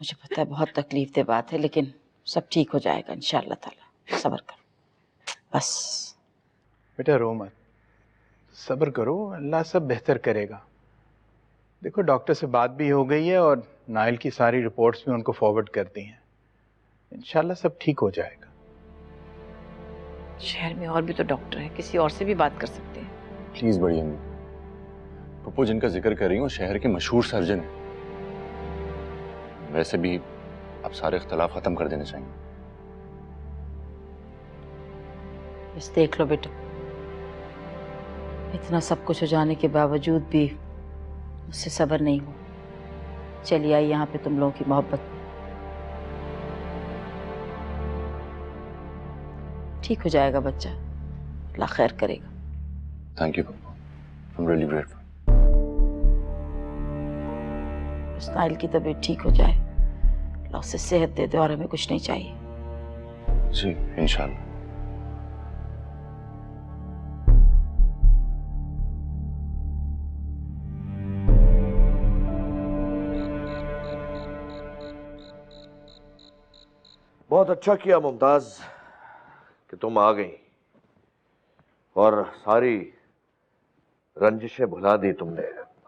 मुझे पता है बहुत तकलीफ दे बात है, लेकिन सब ठीक हो जाएगा इंशाअल्लाह ताला। सब्र करो बस। बेटा रो मत, सब्र करो, अल्लाह सब बेहतर करेगा। देखो डॉक्टर से बात भी हो गई है और नाइल की सारी रिपोर्ट्स भी उनको फॉरवर्ड कर दी हैं। इंशाल्लाह सब ठीक हो जाएगा। शहर में और भी तो डॉक्टर हैं, किसी और से भी बात कर सकते हैं। प्लीज बड़ी अम्मी, पप्पू जिनका जिक्र कर रही हूँ शहर के मशहूर सर्जन है। वैसे भी आप सारे इख्तलाफ खत्म कर देने चाहिए। बस देख लो बेटा, इतना सब कुछ हो जाने के बावजूद भी मुझसे सब्र नहीं हुआ। चली आई यहाँ पे तुम लोगों की मोहब्बत। ठीक हो जाएगा बच्चा, अल्लाह खैर करेगा। Thank you Pappu, I am really grateful. बस नाइल की तबीयत ठीक हो जाए, अल्लाह उसे सेहत दे दे, और हमें कुछ नहीं चाहिए। जी इंशाल्लाह। बहुत अच्छा किया मुमताज कि तुम आ गई और सारी रंजिशें भुला दी तुमने।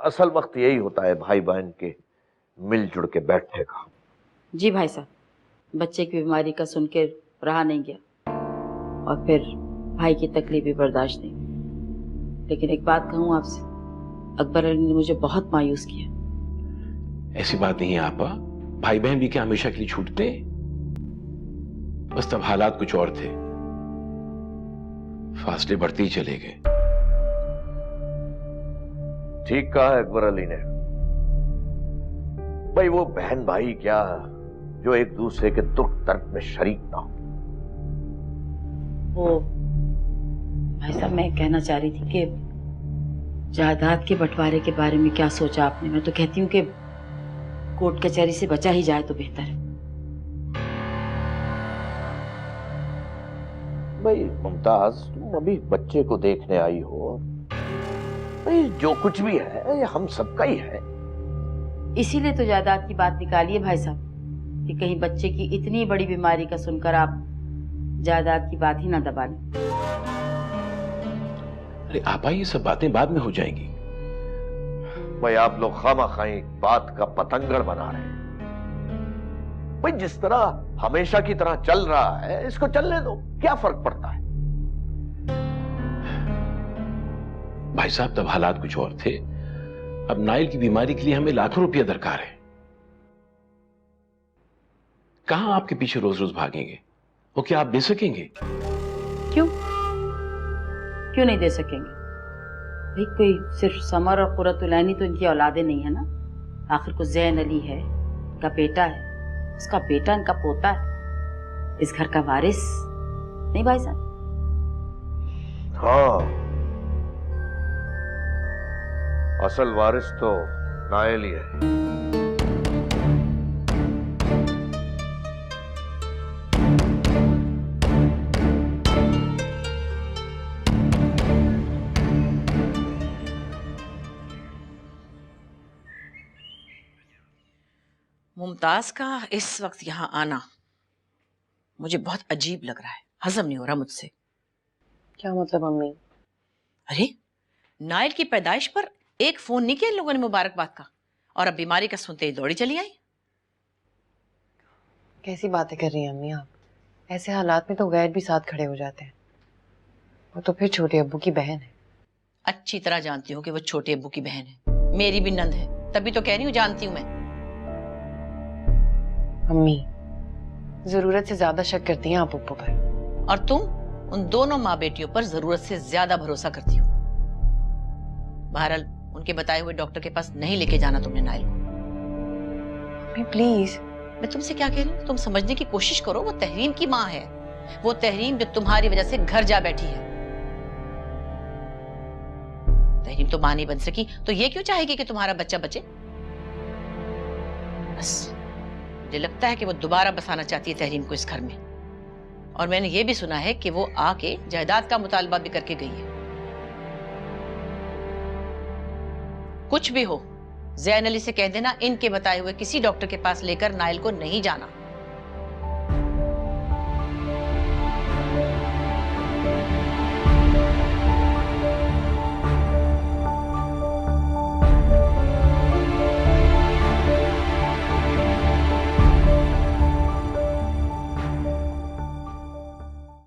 असल वक्त यही होता है भाई बहन के मिलजुल के बैठने का। जी भाई साहब, बच्चे की बीमारी का सुन के रहा नहीं गया, और फिर भाई की तकलीफ भी बर्दाश्त नहीं। लेकिन एक बात कहूँ आपसे, अकबर अली ने मुझे बहुत मायूस किया। ऐसी बात नहीं है आपा, भाई बहन भी क्या हमेशा के लिए छूटते? बस तब हालात कुछ और थे, फासले बढ़ते ही चले गए। ठीक कहा है अकबर अली ने। भाई वो बहन भाई क्या जो एक दूसरे के दुख दर्द में शरीक ना हो। वो भाई साहब, मैं कहना चाह रही थी कि जायदाद के बंटवारे के बारे में क्या सोचा आपने? मैं तो कहती हूँ कि कोर्ट कचहरी से बचा ही जाए तो बेहतर है। भाई मुमताज, तुम अभी बच्चे को देखने आई हो। भाई जो कुछ भी है ये हम सबका ही है। इसीलिए तो जायदाद की बात निकाली है भाई साहब, कि कहीं बच्चे की इतनी बड़ी बीमारी का सुनकर आप जायदाद की बात ही ना दबा लें। अरे आपा, ये सब बातें बाद में हो जाएंगी। भाई आप लोग खामाखाई बात का पतंगड़ बना रहे हैं। भाई जिस तरह हमेशा की तरह चल रहा है इसको चलने दो, क्या फर्क पड़ता है? भाई साहब, तब हालात कुछ और थे। अब नाइल की बीमारी के लिए हमें लाखों रुपया दरकार है। कहां आपके पीछे रोज रोज भागेंगे? वो क्या आप दे सकेंगे? क्यों क्यों नहीं दे सकेंगे? भाई कोई सिर्फ समर और कुर्रतुलैनी तो इनकी औलादे नहीं है ना। आखिर को ज़ैन अली है, इनका बेटा है, उसका बेटा इनका पोता है, इस घर का वारिस नहीं भाई साहब? हाँ, असल वारिस तो नाइल ही है। मुमताज का इस वक्त यहाँ आना मुझे बहुत अजीब लग रहा है, हजम नहीं हो रहा मुझसे। क्या मतलब अम्मी? अरे नाइल की पैदाइश पर एक फोन नहीं किया इन लोगों ने मुबारकबाद का, और अब बीमारी का सुनते ही दौड़ी चली आई। कैसी बातें कर रही हैं अम्मी आप? ऐसे हालात में तो गैर भी साथ खड़े हो जाते हैं। वो तो फिर छोटे अब्बू की बहन है। अच्छी तरह जानती हूँ कि वो छोटे अब्बू की बहन है, मेरी भी नंद है, तभी तो कह रही हूँ जानती हूँ मैं। अम्मी जरूरत से ज्यादा शक करती हैं आप अब्बू पर। और तुम उन दोनों माँ बेटियों पर जरूरत से ज्यादा भरोसा करती हो। बहरहाल उनके बताए हुए डॉक्टर के पास नहीं लेके जाना तुमने नाइल को। अम्मी प्लीज। मैं तुमसे क्या कह रही हूँ, तुम समझने की कोशिश करो। वो तहरीम की माँ है, वो तहरीम जो तुम्हारी वजह से घर जा बैठी है। तहरीम तो माँ नहीं बन सकी तो ये क्यों चाहेगी कि तुम्हारा बच्चा बचे? बस मुझे लगता है कि वो दोबारा बसाना चाहती है तहरीम को इस घर में। और मैंने ये भी सुना है कि वो आके जायदाद का मुतालबा भी करके गई है। कुछ भी हो, जैन अली से कह देना इनके बताए हुए किसी डॉक्टर के पास लेकर नाइल को नहीं जाना।